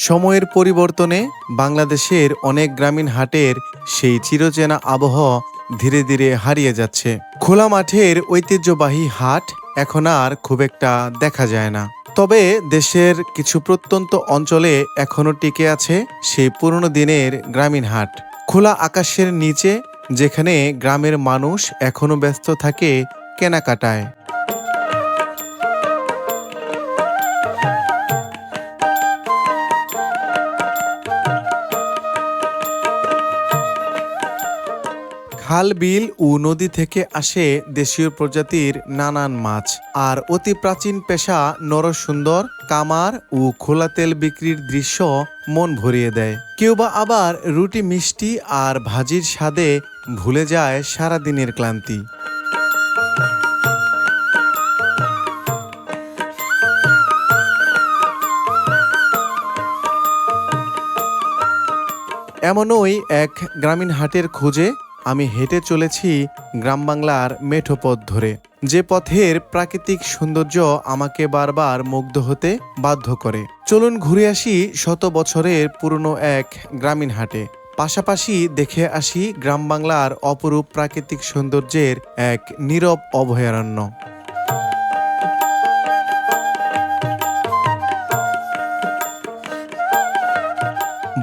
সময়ের পরিবর্তনে বাংলাদেশের অনেক গ্রামীণ হাটের সেই চিরচেনা আবহ ধীরে ধীরে হারিয়ে যাচ্ছে। খোলা মাঠের ঐতিহ্যবাহী হাট এখন আর খুব একটা দেখা যায় না। তবে দেশের কিছু প্রত্যন্ত অঞ্চলে এখনও টিকে আছে সেই পুরনো দিনের গ্রামীণ হাট। খোলা আকাশের নিচে, যেখানে গ্রামের মানুষ এখনও ব্যস্ত থাকে কেনাকাটায়। খাল, বিল ও নদী থেকে আসে দেশীয় প্রজাতির নানান মাছ। আর অতি প্রাচীন পেশা নরসুন্দর, কামার ও খোলা তেল বিক্রির দৃশ্য মন ভরিয়ে দেয়। কেউ বা আবার রুটি, মিষ্টি আর ভাজির স্বাদে ভুলে যায় সারাদিনের ক্লান্তি। এমনই এক গ্রামীণ হাটের খোঁজে আমি হেঁটে চলেছি গ্রাম বাংলার মেঠো পথ ধরে, যে পথের প্রাকৃতিক সৌন্দর্য আমাকে বারবার মুগ্ধ হতে বাধ্য করে। চলুন ঘুরে আসি শত বছরের পুরনো এক গ্রামীণ হাটে, পাশাপাশি দেখে আসি গ্রাম বাংলার অপরূপ প্রাকৃতিক সৌন্দর্যের এক নীরব অভয়ারণ্য।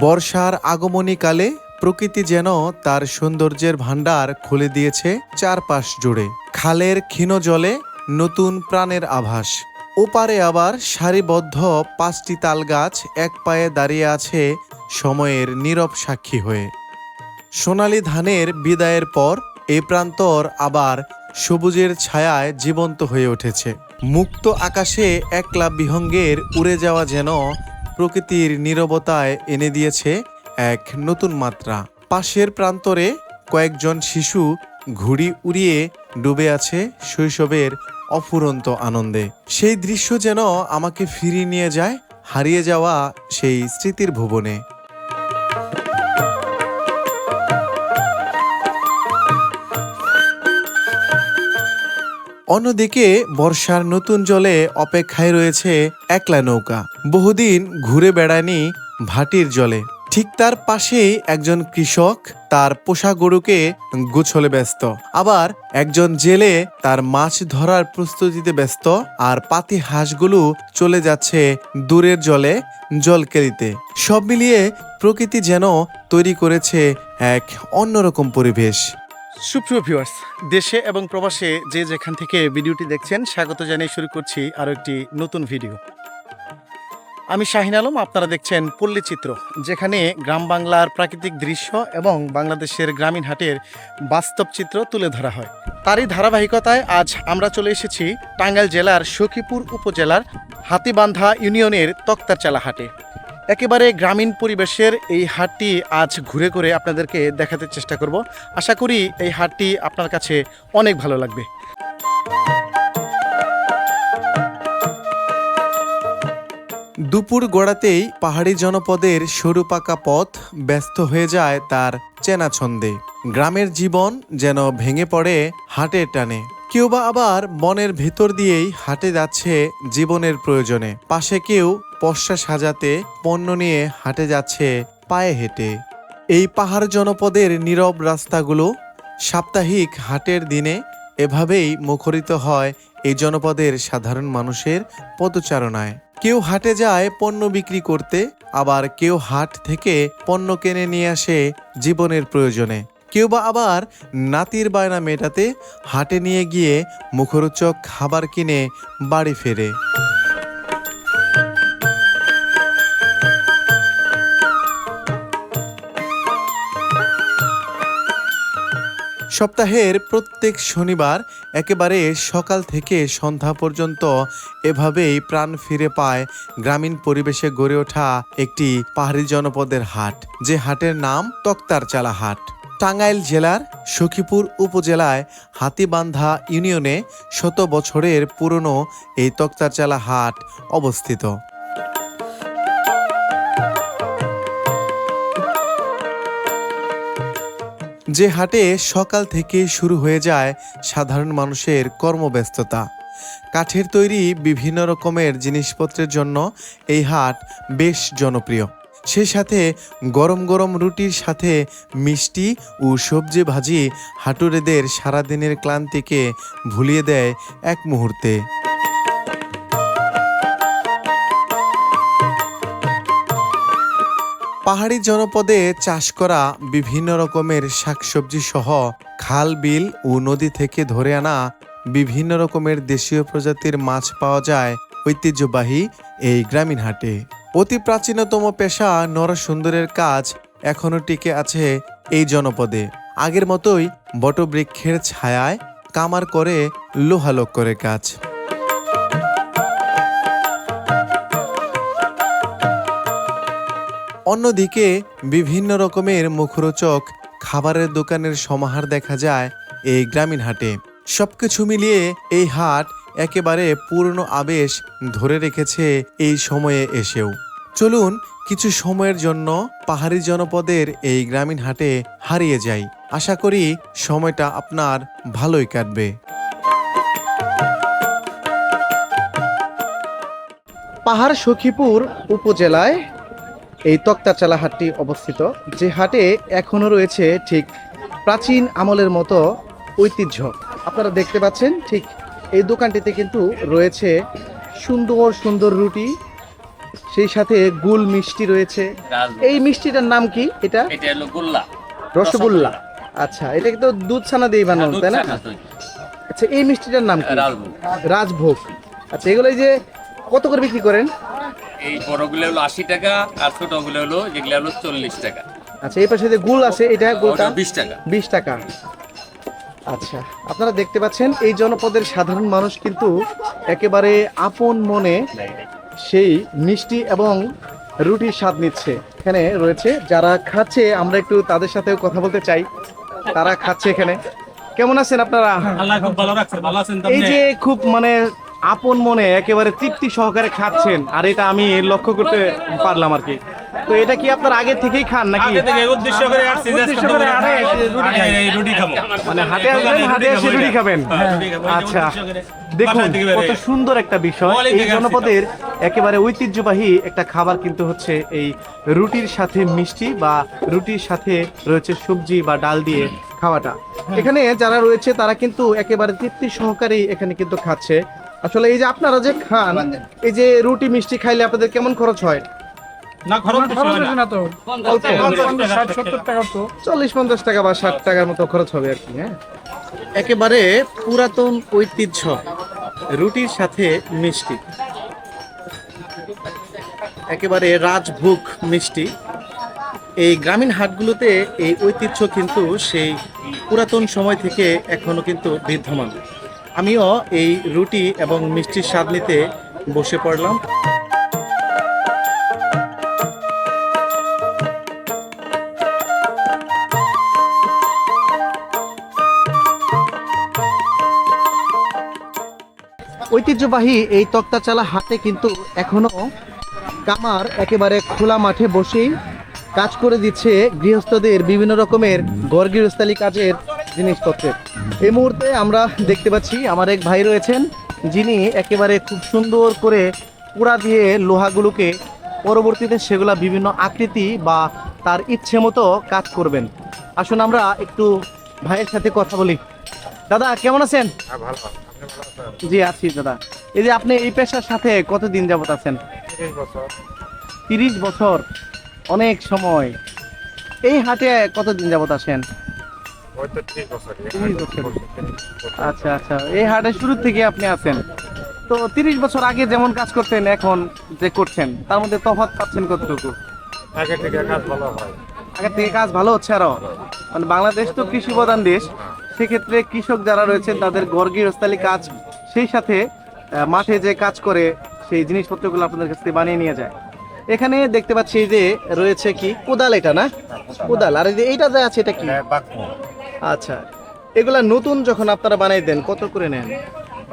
বর্ষার আগমনীকালে প্রকৃতি যেন তার সৌন্দর্যের ভাণ্ডার খুলে দিয়েছে চারপাশ জুড়ে। খালের ক্ষীণ জলে নতুন প্রাণের আভাস। ওপারে আবার সারিবদ্ধ 5টি তাল গাছ এক পায়ে দাঁড়িয়ে আছে সময়ের নীরব সাক্ষী হয়ে। সোনালি ধানের বিদায়ের পর এই প্রান্তর আবার সবুজের ছায়ায় জীবন্ত হয়ে উঠেছে। মুক্ত আকাশে একলা বিহঙ্গের উড়ে যাওয়া যেন প্রকৃতির নীরবতায় এনে দিয়েছে এক নতুন মাত্রা। পাশের প্রান্তরে কয়েকজন শিশু ঘুড়ি উড়িয়ে ডুবে আছে শৈশবের অফুরন্ত আনন্দে। সেই দৃশ্য যেন আমাকে ফিরিয়ে নিয়ে যায় হারিয়ে যাওয়া সেই স্মৃতির ভুবনে। অন্যদিকে বর্ষার নতুন জলে অপেক্ষায় রয়েছে একলা নৌকা। বহুদিন ঘুরে বেড়ায়নি ভাটির জলে। ঠিক তার পাশেই একজন কৃষক তার পোষা গরুকে গোছলে ব্যস্ত। আবার একজন জেলে তার মাছ ধরার প্রস্তুতিতে ব্যস্ত। আর পাতি হাঁসগুলো চলে যাচ্ছে দূরের জলে জল কেলিতে। সব মিলিয়ে প্রকৃতি যেন তৈরি করেছে এক অন্যরকম পরিবেশ। সুপ্রিয় ভিউয়ার্স, দেশে এবং প্রবাসে যে যেখান থেকে ভিডিওটি দেখছেন, স্বাগত জানিয়ে শুরু করছি আরও একটি নতুন ভিডিও। আমি শাহিন আলম, আপনারা দেখছেন পল্লীচিত্র, যেখানে গ্রাম বাংলার প্রাকৃতিক দৃশ্য এবং বাংলাদেশের গ্রামীণ হাটের বাস্তব চিত্র তুলে ধরা হয়। তারই ধারাবাহিকতায় আজ আমরা চলে এসেছি টাঙ্গাইল জেলার সখীপুর উপজেলার হাতিবান্ধা ইউনিয়নের তক্তারচালা হাটে। একেবারে গ্রামীণ পরিবেশের এই হাটটি আজ ঘুরে ঘুরে আপনাদেরকে দেখাতে চেষ্টা করব। আশা করি এই হাটটি আপনার কাছে অনেক ভালো লাগবে। দুপুর গড়াতেই পাহাড়ি জনপদের সরু পাকা পথ ব্যস্ত হয়ে যায় তার চেনা ছন্দে। গ্রামের জীবন যেন ভেঙে পড়ে হাটের টানে। কেউ বা আবার বনের ভেতর দিয়েই হাটে যাচ্ছে জীবনের প্রয়োজনে। পাশে কেউ পসরা সাজাতে পণ্য নিয়ে হাটে যাচ্ছে পায়ে হেঁটে। এই পাহাড় জনপদের নীরব রাস্তাগুলো সাপ্তাহিক হাটের দিনে এভাবেই মুখরিত হয় এই জনপদের সাধারণ মানুষের পদচারণায়। কেউ হাটে যায় পণ্য বিক্রি করতে, আবার কেউ হাট থেকে পণ্য কিনে নিয়ে আসে জীবনের প্রয়োজনে। কেউ বা আবার নাতির বায়না মেটাতে হাটে নিয়ে গিয়ে মুখরোচক খাবার কিনে বাড়ি ফেরে। সপ্তাহের প্রত্যেক শনিবার একেবারে সকাল থেকে সন্ধ্যা পর্যন্ত এভাবেই প্রাণ ফিরে পায় গ্রামীণ পরিবেশে গড়ে ওঠা একটি পাহাড়ি জনপদের হাট, যে হাটের নাম তক্তারচালা হাট। টাঙ্গাইল জেলার সখীপুর উপজেলায় হাতিবান্ধা ইউনিয়নে শত বছরের পুরনো এই তক্তারচালা হাট অবস্থিত। যে হাটে সকাল থেকে শুরু হয়ে যায় সাধারণ মানুষের কর্মব্যস্ততা। কাঠের তৈরি বিভিন্ন রকমের জিনিসপত্রের জন্য এই হাট বেশ জনপ্রিয়। সেই সাথে গরম গরম রুটির সাথে মিষ্টি ও সবজি ভাজি হাটুরেদের সারাদিনের ক্লান্তিকে ভুলিয়ে দেয় এক মুহূর্তে। পাহাড়ি জনপদে চাষ করা বিভিন্ন রকমের শাকসবজি সহ খাল বিল ও নদী থেকে ধরে আনা বিভিন্ন রকমের দেশীয় প্রজাতির মাছ পাওয়া যায় ঐতিহ্যবাহী এই গ্রামীণ হাটে। অতি প্রাচীনতম পেশা নরসুন্দরের কাজ এখনও টিকে আছে এই জনপদে। আগের মতোই বটবৃক্ষের ছায়ায় কামার করে লোহালক্করের কাজ। অন্যদিকে বিভিন্ন রকমের মুখরোচক খাবারের দোকানের সমাহার দেখা যায় এই গ্রামীণ হাটে। সবকিছু মিলিয়ে এই হাট একেবারে পূর্ণ আবেশ ধরে রেখেছে এই সময়ে এসেও। চলুন কিছু সময়ের জন্য পাহাড়ি জনপদের এই গ্রামীণ হাটে হারিয়ে যাই। আশা করি সময়টা আপনার ভালোই কাটবে। পাহাড় সখীপুর উপজেলায় এই তক্তাচালা হাটটি অবস্থিত, যে হাটে এখনো রয়েছে ঠিক প্রাচীন আমলের মতো ঐতিহ্য। আপনারা দেখতে পাচ্ছেন ঠিক এই দোকানটিতে কিন্তু রয়েছে সুন্দর সুন্দর রুটি, সেই সাথে গুল মিষ্টি রয়েছে। এই মিষ্টিটার নাম কি? এটা হলো গোল্লা, রসগোল্লা। আচ্ছা, এটা কিন্তু দুধ ছানা দিয়ে বানানো, তাই না? আচ্ছা, এই মিষ্টিটার নাম কি? রাজভোগ। আচ্ছা, এগুলো এই যে কত করে বিক্রি করেন? এই বড়গুলো হলো 80 টাকা, আর ছোটগুলো হলো যেগুলো হলো 40 টাকা। আচ্ছা, এই পাশে যে গুল আছে, এটা গুলটা 20 টাকা। 20 টাকা। আচ্ছা, আপনারা দেখতে পাচ্ছেন এই জনপদের সাধারণ মানুষ কিন্তু একেবারে আপন মনে সেই মিষ্টি এবং রুটির স্বাদ নিচ্ছে। এখানে রয়েছে যারা খাচ্ছে, আমরা একটু তাদের সাথেও কথা বলতে চাই। তারা খাচ্ছে এখানে। কেমন আছেন আপনারা? আল্লাহ খুব ভালো রাখছে, ভালো আছেন তো এই আপনি? যে খুব মানে আপন মনে একেবারে তৃপ্তি সহকারে খাচ্ছেন, আর এটা আমি লক্ষ্য করতে পারলাম আর কি। তো এটা কি আপনার আগে থেকেই খান নাকি? আগে থেকে উদ্দেশ্য করে আসছি যে উদ্দেশ্য করে আরে এই রুটি খাবো, মানে হাটে আসবেন, হাটে এসে রুটি খাবেন। আচ্ছা, দেখুন কত সুন্দর একটা বিষয়। এই জনপদের একেবারে ঐতিহ্যবাহী একটা খাবার কিন্তু হচ্ছে এই রুটির সাথে মিষ্টি বা রুটির সাথে রয়েছে সবজি বা ডাল দিয়ে খাওয়াটা। এখানে যারা রয়েছে তারা কিন্তু একেবারে তৃপ্তি সহকারেই এখানে কিন্তু খাচ্ছে। আসলে এই যে আপনারা যে খান, এই যে রুটি মিষ্টি খাইলে আপনাদের কেমন খরচ হয়? না খরচ না তো, অল্প, 60-70 টাকা তো 40-50 টাকা বা 60 টাকার মতো খরচ হবে আর কি। হ্যাঁ, একেবারে পুরাতন ঐতিহ্য রুটির সাথে মিষ্টি, একেবারে রাজভোগ মিষ্টি। এই গ্রামীণ হাটগুলোতে এই ঐতিহ্য কিন্তু সেই পুরাতন সময় থেকে এখনো কিন্তু বিদ্যমান। আমিও এই রুটি এবং মিষ্টির স্বাদ নিতে বসে পড়লাম। ঐতিহ্যবাহী এই তক্তাচালা হাটে কিন্তু এখনো কামার একেবারে খোলা মাঠে বসেই কাজ করে দিচ্ছে গৃহস্থদের বিভিন্ন রকমের ঘর গৃহস্থালী কাজের জিনিসপত্রের। এই মুহূর্তে আমরা দেখতে পাচ্ছি আমার এক ভাই রয়েছেন, যিনি একেবারে খুব সুন্দর করে পুরা দিয়ে লোহাগুলোকে পরবর্তীতে সেগুলা বিভিন্ন আকৃতি বা তার ইচ্ছে মতো কাজ করবেন। আসুন আমরা একটু ভাইয়ের সাথে কথা বলি। দাদা কেমন আছেন? জি আছি দাদা। এই যে আপনি এই পেশার সাথে কতদিন যাবত আছেন? 30 বছর, অনেক সময়। এই হাটে কতদিন যাবত আসেন? 30 বছর। আচ্ছা আচ্ছা, এই হাটে শুরু থেকে আপনি আছেন। তো 30 বছর আগে যেমন কাজ করতেন এখন যে করছেন, তার মধ্যে তফাৎ পাচ্ছেন কতটুকু? আগে থেকে কাজ ভালো হয়। আগের থেকে কাজ ভালো হচ্ছে আরো? মানে বাংলাদেশ তো কৃষি প্রধান দেশ, সেক্ষেত্রে কৃষক যারা রয়েছেন তাদের ঘর গৃহস্থালী কাজ, সেই সাথে মাঠে যে কাজ করে সেই জিনিসপত্রগুলো আপনাদের কাছ থেকে বানিয়ে নিয়ে যায়। এখানে দেখতে পাচ্ছি যে রয়েছে কি কোদাল, এটা না কোদাল, আর এই যে এইটা যা আছে এটা কি? আচ্ছা, এগুলা নতুন যখন আপনারা বানাই দেন কত করে নেন?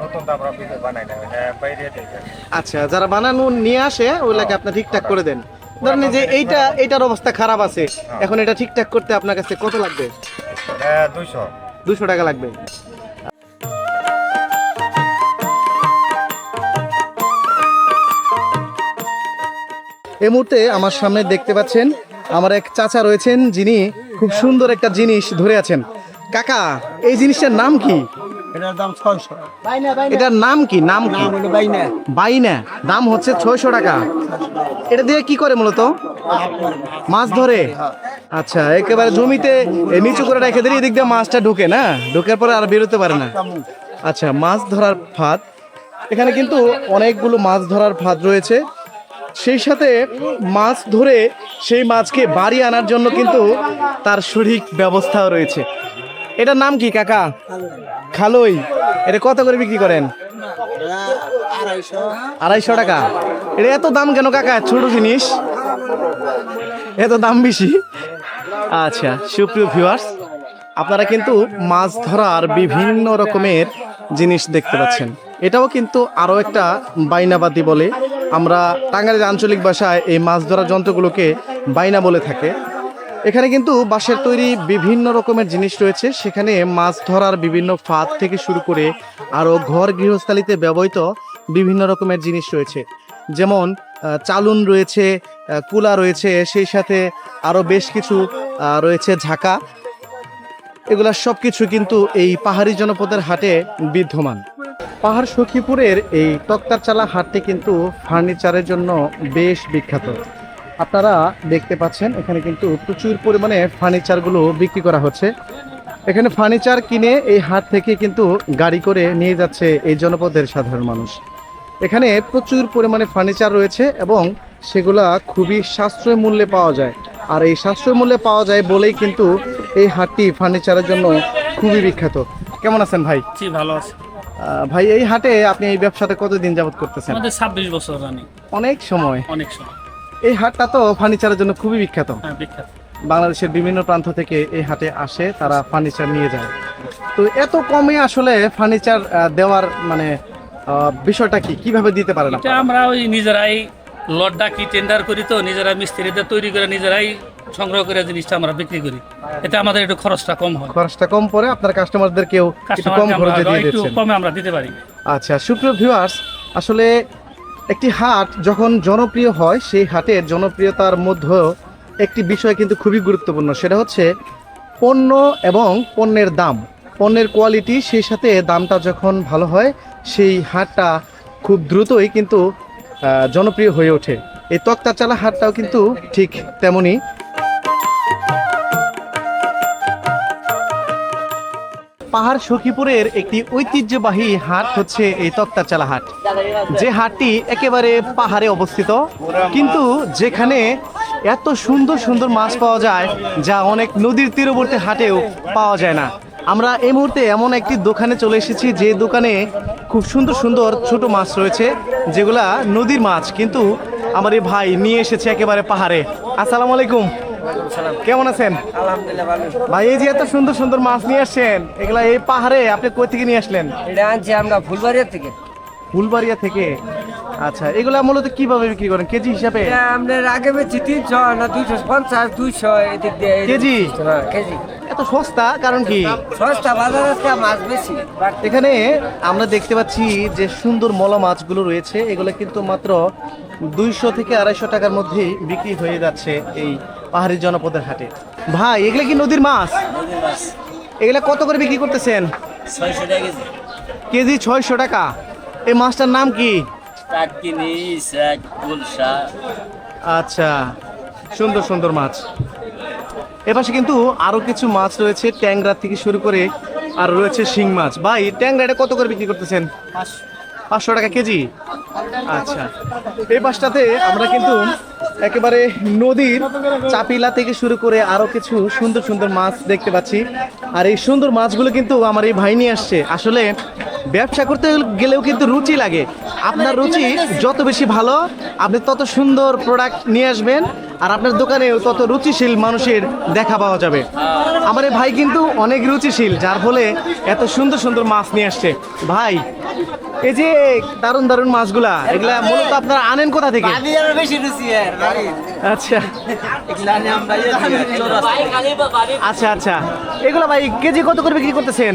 নতুন তো আমরা পিঠে বানাই না, বাইরে থেকে। আচ্ছা, যারা বানানো নিয়ে আসে ওগুলাকে আপনি ঠিকঠাক করে দেন। ধরেন এই যে এইটার অবস্থা খারাপ আছে, এখন এটা ঠিকঠাক করতে আপনার কাছে কত লাগবে? 200 200 টাকা লাগবে। এই মুহূর্তে আমার সামনে দেখতে পাচ্ছেন আমার এক চাচা রয়েছেন, যিনি খুব সুন্দর একটা জিনিস ধরে আছেন। কাকা, এই জিনিসটার নাম কি? এটার দাম 600। এটার নাম কি? নাম কি? বাইনা বাইনা। দাম হচ্ছে 600 টাকা। এটা দিয়ে কি করে মূলত? মাছ ধরে? আচ্ছা, একেবারে জমিতে নিচু করে রেখে দিলে এদিক দিয়ে মাছটা ঢুকে না, ঢুকার পরে আর বেরোতে পারে না। আচ্ছা, মাছ ধরার ফাঁদ। এখানে কিন্তু অনেকগুলো মাছ ধরার ফাঁদ রয়েছে, সেই সাথে মাছ ধরে সেই মাছকে বাড়ি আনার জন্য কিন্তু তার সঠিক ব্যবস্থাও রয়েছে। এটার নাম কি কাকা? খালই। এটা কত করে বিক্রি করেন? 250 টাকা। এটা এত দাম কেন কাকা? ছোট জিনিস, এত দাম বেশি? আচ্ছা, সুপ্রিয় ভিউয়ার্স, আপনারা কিন্তু মাছ ধরার বিভিন্ন রকমের জিনিস দেখতে পাচ্ছেন। এটাও কিন্তু আরও একটা বাইনাবাদি বলে, আমরা টাঙ্গাইলের আঞ্চলিক ভাষায় এই মাছ ধরার যন্ত্রগুলোকে বাইনা বলে থাকে। এখানে কিন্তু বাঁশের তৈরি বিভিন্ন রকমের জিনিস রয়েছে, সেখানে মাছ ধরার বিভিন্ন ফাঁদ থেকে শুরু করে আরও ঘর গৃহস্থালিতে ব্যবহৃত বিভিন্ন রকমের জিনিস রয়েছে, যেমন চালুন রয়েছে, কুলা রয়েছে, সেই সাথে আরও বেশ কিছু রয়েছে ঝাঁকা। এগুলা সব কিছু কিন্তু এই পাহাড়ি জনপদের হাটে বিদ্যমান। পাহাড় সখীপুরের এই তক্তার চালা হাটটি কিন্তু ফার্নিচারের জন্য বেশ বিখ্যাত। আপনারা দেখতে পাচ্ছেন এখানে কিন্তু প্রচুর পরিমাণে ফার্নিচারগুলো বিক্রি করা হচ্ছে। এখানে ফার্নিচার কিনে এই হাট থেকে কিন্তু গাড়ি করে নিয়ে যাচ্ছে এই জনপদের সাধারণ মানুষ। এখানে প্রচুর পরিমাণে ফার্নিচার রয়েছে এবং সেগুলা খুবই সাশ্রয় মূল্যে পাওয়া যায়। আর এই সাশ্রয় মূল্যে পাওয়া যায় বলেই কিন্তু এই হাটটি ফার্নিচারের জন্য খুবই বিখ্যাত। কেমন আছেন ভাই? জি, ভালো আছে। ভাই, এই হাটে আপনি এই ব্যবসাটা কতদিন যাবত করতেছেন? আমাদের 26 বছর রানি। অনেক সময়। অনেক সময়। এই হাটটা তো ফার্নিচারের জন্য খুবই বিখ্যাত। হ্যাঁ, বিখ্যাত। বাংলাদেশের বিভিন্ন প্রান্ত থেকে এই হাটে আসে, তারা ফার্নিচার নিয়ে যায়। তো এত কমে আসলে ফার্নিচার দেওয়ার মানে বিষয়টা কি, কিভাবে দিতে পারেন এটা আপনারা? আমরা ওই নিজেরাই লট ডাকি, টেন্ডার করি, তো নিজেরা মিস্ত্রিদের তৈরি করে নিজেরাই সংগ্রহ করে জিনিসটা আমরা বিক্রি করি। এতে আমাদের একটু খরচটা কম হয়। খরচটা কম পড়ে, আপনার কাস্টমারদেরকেও একটু কম কাস্টমারকে আমরা খরচে দিয়ে একটু দিচ্ছেন। কমে আমরা দিতে পারি। আচ্ছা, সুপ্রিয় ভিউয়ার্স, আসলে একটি হাট যখন জনপ্রিয় হয়, সেই হাটের জনপ্রিয়তার মধ্যে একটি বিষয় কিন্তু খুবই গুরুত্বপূর্ণ, সেটা হচ্ছে পণ্য এবং পণ্যের দাম, পণ্যের কোয়ালিটি, সেই সাথে দামটা যখন ভালো হয়, সেই হাটটা খুব দ্রুতই কিন্তু জনপ্রিয় হয়ে ওঠে। এই তক্তার চালা হাটটাও কিন্তু ঠিক তেমনই। পাহাড় সখীপুরের একটি ঐতিহ্যবাহী হাট হচ্ছে এই তক্তার চালা হাট, যে হাটটি একেবারে পাহাড়ে অবস্থিত, কিন্তু যেখানে এত সুন্দর সুন্দর মাছ পাওয়া যায় যা অনেক নদীর তীরবর্তী হাটেও পাওয়া যায় না। আমরা এই মুহূর্তে এমন একটি দোকানে চলে এসেছি, যে দোকানে খুব সুন্দর সুন্দর ছোট মাছ রয়েছে, যেগুলা নদীর মাছ, কিন্তু আমার এই ভাই নিয়ে এসেছে একেবারে পাহাড়ে। আসসালামু আলাইকুম, কেমন আছেন? আলহামদুলিল্লাহ ভালো। ভাই, এই যে এত সুন্দর সুন্দর মাছ নিয়ে আসছেন, এগুলা এই পাহাড়ে আপনি কই থেকে নিয়ে আসলেন? এটা আনছি আমরা ফুলবাড়িয়া থেকে। ফুলবাড়িয়া থেকে? আচ্ছা, এগুলা মূলত কিভাবে বিক্রি করেন, কেজি হিসাবে? এটা আমাদের আগে বেচি 300 না 250, 200 এদিক দিয়ে। কেজি? হ্যাঁ, কেজি। এত সস্তা কারণ কি? সস্তা, বাজার আজকে মাছ বেশি। এখানে আমরা দেখতে পাচ্ছি যে সুন্দর মলা মাছগুলো রয়েছে, এগুলো কিন্তু মাত্র 200 থেকে 250 টাকার মধ্যে বিক্রি হয়ে যাচ্ছে এই পাহাড়ি জনপদের হাটে। ভাই, এগুলা কি নদীর মাছ? এগুলা কত করে বিক্রি করতেছেন? 600 টাকা কেজি। কেজি 600 টাকা। এই মাছটার নাম কি? টাটকিনি, ইসাক, গুলশা। আচ্ছা, সুন্দর সুন্দর মাছ। এপাশে কিন্তু আরো কিছু মাছ রয়েছে, ট্যাংরা থেকে শুরু করে আর রয়েছে শিং মাছ। ভাই, ট্যাংরাটা কত করে বিক্রি করতেছেন? 500 টাকা কেজি। আচ্ছা, এই পাশটাতে আমরা কিন্তু একেবারে নদীর চাপিলা থেকে শুরু করে আরো কিছু সুন্দর সুন্দর মাছ দেখতে পাচ্ছি। আর এই সুন্দর মাছগুলো কিন্তু আমার এই ভাই নিয়ে আসছে। আসলে ব্যবসা করতে গেলেও কিন্তু রুচি লাগে। আপনার রুচি যত বেশি ভালো, আপনি তত সুন্দর প্রোডাক্ট নিয়ে আসবেন, আর আপনার দোকানেও তত রুচিশীল মানুষের দেখা পাওয়া যাবে। আমার এই ভাই কিন্তু অনেক রুচিশীল, যার ফলে এত সুন্দর সুন্দর মাছ নিয়ে আসছে। ভাই, এই যে দারুণ দারুণ মাছগুলা, এগুলা মূলত আপনারা আনেন কোথা থেকে? বেশি রুচি আচ্ছা আচ্ছা আচ্ছা, এগুলা ভাই কেজি কত করে বিক্রি করতেছেন?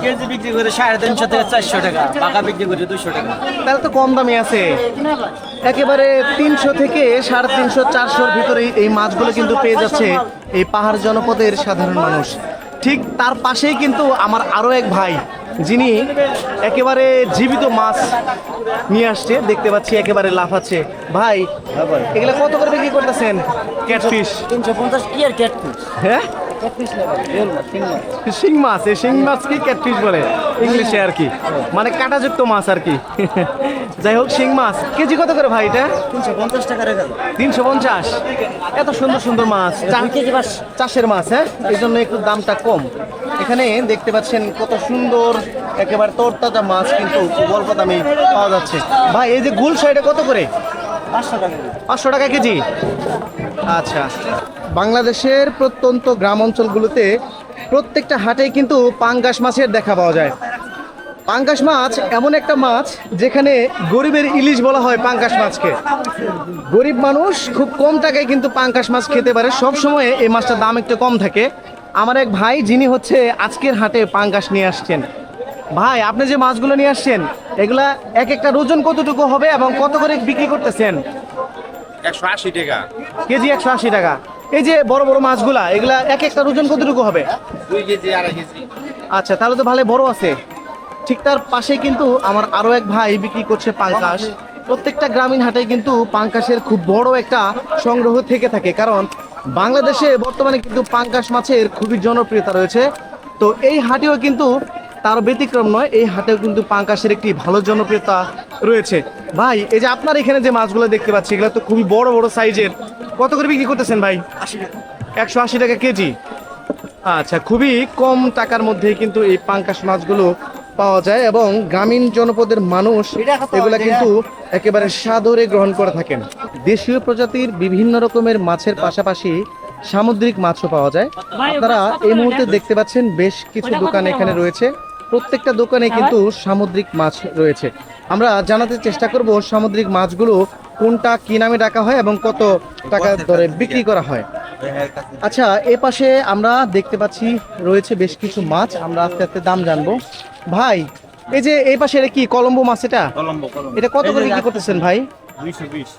কেজি বিক্রি করে 350 থেকে 400 টাকা, পাকা বিক্রি করে 200 টাকা। তাহলে তো কম দামে আছে। একেবারে 300 থেকে 350 400-র ভিতরে এই মাছগুলো কিন্তু পেয়ে যাচ্ছে এই পাহাড় জনপদের সাধারণ মানুষ। ঠিক তার পাশেই কিন্তু আমার আরো এক ভাই, যিনি একেবারে জীবিত মাছ নিয়ে আসছে, দেখতে পাচ্ছি একেবারে লাফাচ্ছে। ভাই এগুলা কত করে বিক্রি করতেছেন? ক্যাটফিশ 350 কি আর ক্যাটফিশ? হ্যাঁ, শিং মাছ। এই শিং মাছ কি ক্যাটফিশ বলে ইংলিশে আর কি, মানে কাঁটাযুক্ত মাছ আর কি। যাই হোক, শিং মাছ কেজি কত করে ভাই এটা? 350 টাকা রেখা। 350। এত সুন্দর সুন্দর মাছ, 2 কেজি বাস। চাষের মাছ, হ্যাঁ, এই জন্য একটু দামটা কম। এখানে দেখতে পাচ্ছেন কত সুন্দর একেবারে তরতাজা মাছ কিন্তু খুব অল্প দামে পাওয়া যাচ্ছে। ভাই এই যে গুলশা, এটা কত করে? 500 টাকা। 500 টাকা কেজি। আচ্ছা, বাংলাদেশের প্রত্যন্ত গ্রাম অঞ্চলগুলোতে প্রত্যেকটা হাটেই কিন্তু পাঙ্গাস মাছের দেখা পাওয়া যায়। পাঙ্গাস মাছ এমন একটা মাছ যেখানে গরিবের ইলিশ বলা হয় পাঙ্গাস মাছকে। গরিব মানুষ খুব কম টাকায় কিন্তু পাঙ্গাস মাছ খেতে পারে। সব সময় এই মাছটার দাম একটু কম থাকে। আমার এক ভাই, যিনি হচ্ছে আজকের হাটে পাঙ্গাস নিয়ে আসছেন। ভাই আপনি যে মাছগুলো নিয়ে আসছেন, এগুলা এক একটা ওজন কতটুকু হবে এবং কত করে বিক্রি করতেছেন? 180 টাকা কেজি 180 টাকা। এই যে বড় বড় মাছগুলা, এগুলা এক একটা ওজন কতটুকু হবে? 2 কেজি 2.5 কেজি। আচ্ছা, তাহলে তো ভালো বড় আছে। ঠিক তার পাশে কিন্তু আমার আরো এক ভাই বিক্রি করছে পাঙ্গাস। প্রত্যেকটা গ্রামীণ হাটে কিন্তু পাঙ্গাসের খুব বড় একটা সংগ্রহ থেকে থাকে, কারণ বাংলাদেশে বর্তমানে কিন্তু পাঙ্গাস মাছের খুবই জনপ্রিয়তা রয়েছে। তো এই হাটেও কিন্তু তার ব্যতিক্রম নয়, এই হাটেও কিন্তু পাঙ্গাসের একটি ভালো জনপ্রিয়তা রয়েছে। ভাই এই যে আপনার এখানে যে মাছগুলো দেখতে পাচ্ছি, এগুলো তো খুবই বড় বড় সাইজের। কত করে বিক্রি করতেছেন ভাই? 180 টাকা কেজি। আচ্ছা, খুবই কম টাকার মধ্যে কিন্তু এই পাঙ্গাস মাছগুলো পাওয়া যায় এবং গ্রামীণ জনপদের মানুষ এগুলা কিন্তু একেবারে সাদরে গ্রহণ করে থাকেন। দেশীয় প্রজাতির বিভিন্ন রকমের মাছের পাশাপাশি সামুদ্রিক মাছও পাওয়া যায়। আপনারা এই মুহূর্তে দেখতে পাচ্ছেন বেশ কিছু দোকান এখানে রয়েছে। প্রত্যেকটা দোকানে কিন্তু সামুদ্রিক মাছ রয়েছে। আমরা জানাতে চেষ্টা করব সামুদ্রিক মাছগুলো কোনটা কি নামে ডাকা হয় এবং কত টাকা দরে বিক্রি করা হয়। আচ্ছা, এ পাশে আমরা দেখতে পাচ্ছি রয়েছে বেশ কিছু মাছ। আমরা আস্তে আস্তে দাম জানবো। ভাই এই যে এই পাশে এটা কি কলম্বো মাছ? এটা এটা কত করে বিক্রি করতেছেন ভাই? 220।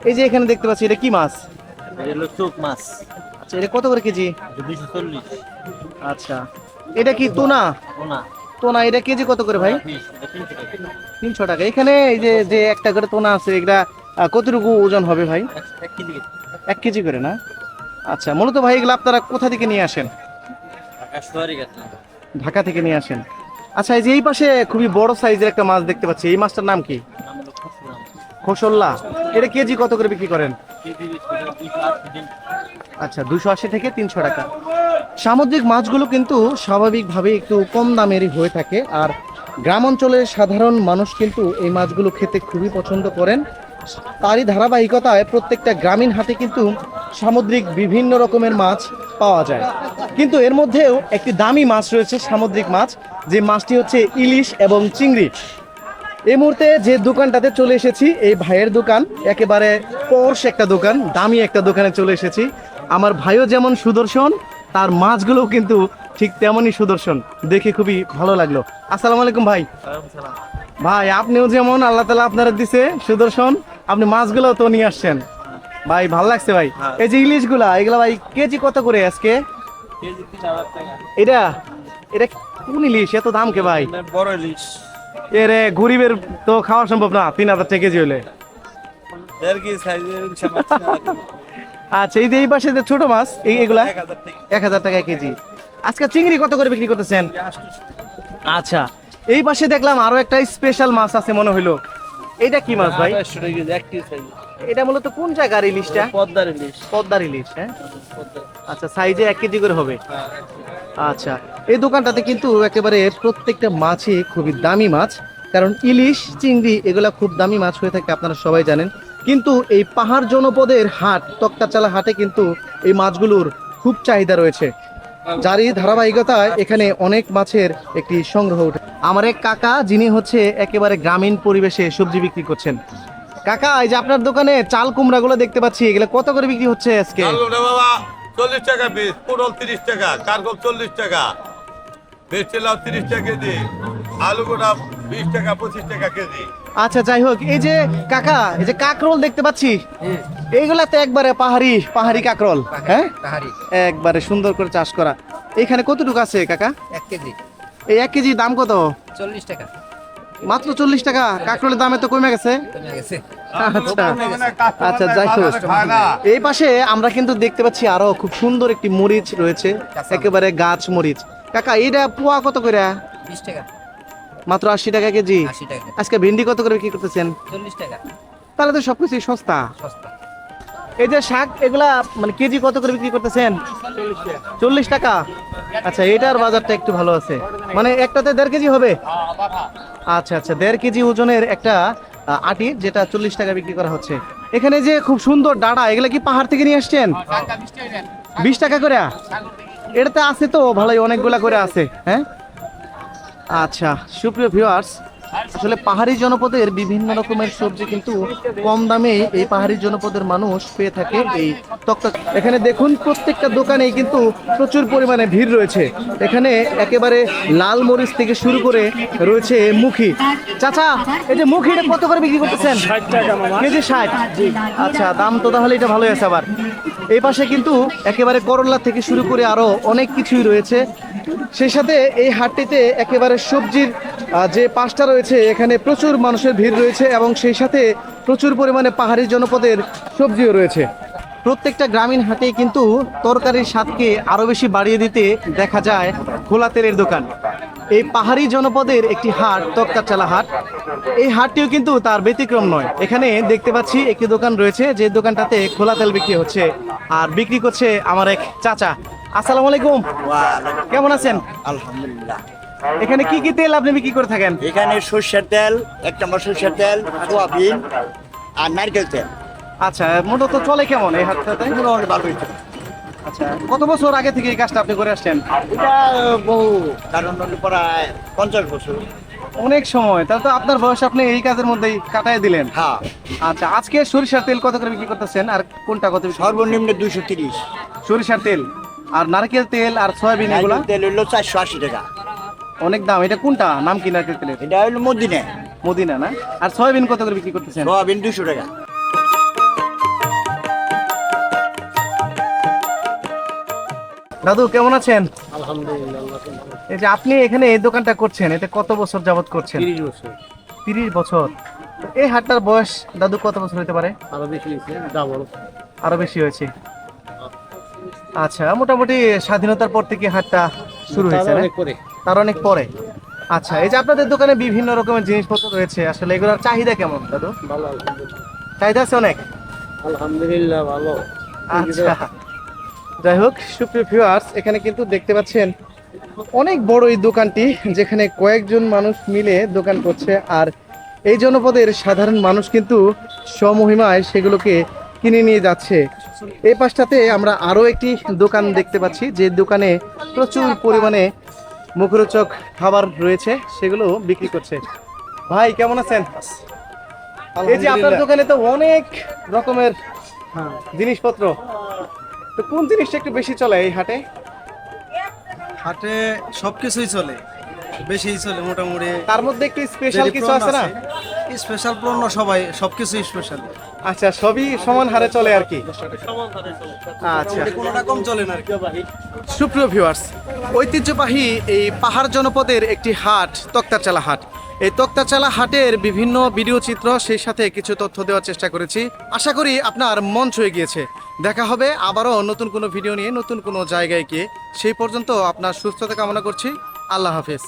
এই যে এখানে দেখতে পাচ্ছি, এটা কি মাছ? এটা হলো চোক মাছ। আচ্ছা, এটা কত করে কেজি? 240। আচ্ছা, এটা কি তোনা? না, তোনা এটা কেজি কত করে ভাই? 300 টাকা। এখানে এই যে যে একটা করে তোনা আছে, এটা কতটুকু ওজন হবে ভাই? 1 কেজি। 1 কেজি করে না? আচ্ছা, মূলত ভাই এগুলো আপনারা কোথা থেকে নিয়ে আসেন? ঢাকা থেকে নিয়ে আসেন। আচ্ছা, এই যে এই পাশে খুবই বড় সাইজের একটা মাছ দেখতে পাচ্ছি, এই মাছটার নাম কি? খোসল্লা। এটা কেজি কত করে বিক্রি করেন? আচ্ছা, 280 থেকে 300 টাকা। সামুদ্রিক মাছগুলো কিন্তু স্বাভাবিকভাবে একটু কম দামেরই হয়ে থাকে, আর গ্রাম অঞ্চলের সাধারণ মানুষ কিন্তু এই মাছগুলো খেতে খুবই পছন্দ করেন। তারই ধারাবাহিকতায় প্রত্যেকটা গ্রামীণ হাটে কিন্তু সামুদ্রিক বিভিন্ন রকমের মাছ পাওয়া যায়। কিন্তু এর মধ্যেও একটি দামি মাছ রয়েছে, সামুদ্রিক মাছ, যে মাছটি হচ্ছে ইলিশ এবং চিংড়ি। এই মুহূর্তে যে দোকানটাতে চলে এসেছি, এই ভাইয়ের দোকান একেবারে পর্শ একটা দোকান, দামি একটা দোকানে চলে এসেছি। আমার ভাইও যেমন সুদর্শন, তার মাছগুলোও কিন্তু ঠিক তেমনই সুদর্শন। দেখে খুবই ভালো লাগলো। আসসালামু আলাইকুম ভাই। ভাই আপনিও যেমন আল্লাহ তাআলা আপনারা দিছে সুদর্শন, আপনি মাছগুলো তো নিয়ে আসছেন ভাই, ভালো লাগছে ভাই। এই যে ইলিশগুলা, এগুলা ভাই কেজি কত করে আজকে? এটা এটা কোন ইলিশ? এত দাম কে ভাই? বড় ইলিশ। এরে গরিবের তো খাওয়া সম্ভব না 3000 টাকা কেজি হলে। আচ্ছা, এই যে এই পাশে যে ছোট মাছ, এগুলা 1000 টাকা কেজি। আজকে চিংড়ি কত করে বিক্রি করতেছেন? আচ্ছা, এই পাশে দেখলাম আরো একটা স্পেশাল মাছ আছে মনে হইলো। এটা কি মাছ ভাই? এটা মূলত কোন জায়গার ইলিশটা? পদ্মার ইলিশ। পদ্মার ইলিশ, হ্যাঁ। আচ্ছা, সাইজে 1 কেজি করে হবে। আচ্ছা, এই দোকানটাতে কিন্তু একেবারে প্রত্যেকটা মাছই খুবই দামি মাছ, কারণ ইলিশ চিংড়ি এগুলা খুব দামি মাছ হয়ে থাকে, আপনারা সবাই জানেন। কিন্তু এই পাহাড় জনপদের হাট, তক্তাচালা হাটে কিন্তু এই মাছগুলোর খুব চাহিদা রয়েছে, যারই ধারাবাহিকতায় এখানে অনেক মাছের একটি সংগ্রহ উঠে। আমার এক কাকা, যিনি হচ্ছে একেবারে গ্রামীণ পরিবেশে সবজি বিক্রি করছেন। কাকা, এই যে আপনার দোকানে চাল কুমড়া গুলো দেখতে পাচ্ছি, এগুলো কত করে বিক্রি হচ্ছে আজকে? বাবা 40 টাকা পিস, পটল 30 টাকা, কারকল 40 টাকা, মিষ্টি লাউ 30 টাকা কেজি, আলু গোটা 20 টাকা 25 টাকা কেজি। আচ্ছা যাই হোক, এই যে কাকা, এই যে কাকরোল দেখতে পাচ্ছি, এইগুলা তো একবারে পাহাড়ি পাহাড়ি কাকরোল, হ্যাঁ একবারে সুন্দর করে চাষ করা। এখানে কতটুকু আছে কাকা? 1 কেজি এই 1 কেজি দাম কত? 40 টাকা মাত্র 40 টাকা। কাকরোলের দামে তো কমে গেছে। কমে গেছে। আচ্ছা আচ্ছা যাই হোক, এই পাশে আমরা কিন্তু দেখতে পাচ্ছি আরো খুব সুন্দর একটি মরিচ রয়েছে, একেবারে গাছ মরিচ। কাকা এটা পোয়া কত করে? 20 টাকা মাত্র 80 টাকা কেজি। 80 টাকা আজকে ভেন্ডি কত করে বিক্রি করতেছেন? 40 টাকা তাহলে তো সবকিছু সস্তা। সস্তা। এই যে শাক, এগুলা মানে কেজি কত করে বিক্রি করতেছেন? 40 টাকা। আচ্ছা এটার বাজারটা একটু ভালো আছে, মানে একটাতে 1.5 কেজি হবে। আচ্ছা আচ্ছা 1.5 কেজি ওজনের একটা আটি, যেটা 40 টাকা বিক্রি করা হচ্ছে। এখানে যে খুব সুন্দর ডাঁড়া, এগুলা কি পাহাড় থেকে নিয়ে আসছেন? 20 টাকা করে। এটাতে আছে তো ভালোই, অনেকগুলা করে আছে। হ্যাঁ আচ্ছা সুপ্রিয় ভিউয়ার্স, আসলে পাহাড়ি জনপদের বিভিন্ন রকমের সবজি কিন্তু কম দামে এই পাহাড়ি জনপদের মানুষ পেয়ে থাকে এই তক্তা। এখানে দেখুন প্রত্যেকটা দোকানেই কিন্তু প্রচুর পরিমাণে ভিড় রয়েছে। এখানে একেবারে লাল মরিচ থেকে শুরু করে রয়েছে মুখি। চাচা এই যে মুখিটা কত করে বিক্রি করতেছেন? 60 টাকা মামা। কেজি 60। আচ্ছা দাম তো তাহলে এটা ভালোই আছে। আবার এই পাশে কিন্তু একেবারে করলা থেকে শুরু করে আরো অনেক কিছুই রয়েছে। সেই সাথে এই হাটটিতে একেবারে সবজির যে পাশটা রয়েছে, এখানে প্রচুর মানুষের ভিড় রয়েছে এবং সেই সাথে প্রচুর পরিমাণে পাহাড়ি জনপদের সবজিও রয়েছে। প্রত্যেকটা গ্রামীণ হাটে কিন্তু তরকারির স্বাদকে আরো বেশি বাড়িয়ে দিতে দেখা যায় খোলা তেলের দোকান। এই পাহাড়ি জনপদের একটি হাট তক্তারচালা হাট, এই হাটটিও কিন্তু তার ব্যতিক্রম নয়। এখানে দেখতে পাচ্ছি একটি দোকান রয়েছে, যে দোকানটাতে খোলা তেল বিক্রি হচ্ছে, আর বিক্রি করছে আমার এক চাচা। আসসালামু আলাইকুম, কেমন আছেন? আলহামদুলিল্লাহ। এখানে কি কি তেল আপনি বিক্রি করে থাকেন? এখানে সর্ষের তেল, 1 নম্বর সর্ষের তেল, সোয়াবিন আর নারকেল তেল। আচ্ছা মোটা তো চলে কেমন এই হাটটাতে? মোটামুটি ভালো হয়েছে। আচ্ছা কত বছর আগে থেকে এই কাজটা আপনি করে আসছেন? এটা বহু, কারণ হলো প্রায় 50 বছর। অনেক সময়। তাহলে তো আপনার বয়স আপনি এই কাজের মধ্যেই কাটায় দিলেন। হ্যাঁ, আচ্ছা আজকে সরিষার তেল কত করে বিক্রি করতেছেন, আর কোনটা কত? সর্বনিম্ন 230। সরিষার তেল আর নারকেল তেল আর সয়াবিন এগুলা নারকেল তেল হলো 480 টাকা। অনেক দাম। এটা কোনটা, নাম কি নারকেল তেলের? এটা হলো মদিনে। মদিনা না? আর সয়াবিন কত করে বিক্রি করতেছেন? সোয়াবিন 200 টাকা। দাদু কেমন আছেন? আলহামদুলিল্লাহ। এই যে আপনি এখানে এই দোকানটা করছেন, এতে কত বছর যাবত করছেন? 30 বছর। 30 বছর। তো এই হাটটার বয়স দাদু কত বছর হতে পারে? আরো বেশি হয়েছে, ডাবল। আরো বেশি হয়েছে। আচ্ছা মোটামুটি স্বাধীনতার পর থেকে হাটটা শুরু হয়েছে না? তার অনেক পরে। আচ্ছা এই যে আপনাদের দোকানে বিভিন্ন রকমের জিনিসপত্র রয়েছে, আসলে এগুলোর চাহিদা কেমন দাদু? ভালো, চাহিদা আছে অনেক? আলহামদুলিল্লাহ ভালো। আচ্ছা যাই হোক সুপ্রিয় ভিউয়ার্স, এখানে কিন্তু দেখতে পাচ্ছেন অনেক বড় এই দোকানটি, যেখানে কয়েকজন মানুষ মিলে দোকান করছে, আর এই জনপদের সাধারণ মানুষ কিন্তু স্বমহিমায় সেগুলোকে কিনে নিয়ে যাচ্ছে। এই পাশটাতে আমরা আরো একটি দোকান দেখতে পাচ্ছি, যে দোকানে প্রচুর পরিমাণে মুখরোচক খাবার রয়েছে, সেগুলো বিক্রি করছে। ভাই কেমন আছেন? এই যে আপনার দোকানে তো অনেক রকমের জিনিসপত্র, তো কোন জিনিসটা একটু বেশি চলে এই হাটে? হাটে সবকিছুই চলে, বেশিই চলে মোটামুটি। তার মধ্যে একটু স্পেশাল কিছু আছে না? স্পেশাল পণ্য সবাই, সবকিছুই স্পেশাল। আচ্ছা সবই সমান হারে চলে আর কি? আচ্ছা কোনোটা কম চলে না আর কি। সুপ্রিয় ভিউয়ার্স, ঐতিহ্যবাহী এই পাহাড় জনপদের একটি হাট তক্তারচালা হাট। এই তক্তারচালা হাটের বিভিন্ন ভিডিও চিত্র, সেই সাথে কিছু তথ্য দেওয়ার চেষ্টা করেছি। আশা করি আপনার মন ছুঁয়ে গিয়েছে। দেখা হবে আবারও নতুন কোনো ভিডিও নিয়ে, নতুন কোনো জায়গায় গিয়ে। সেই পর্যন্ত আপনার সুস্থতা কামনা করছি। আল্লাহ হাফেজ।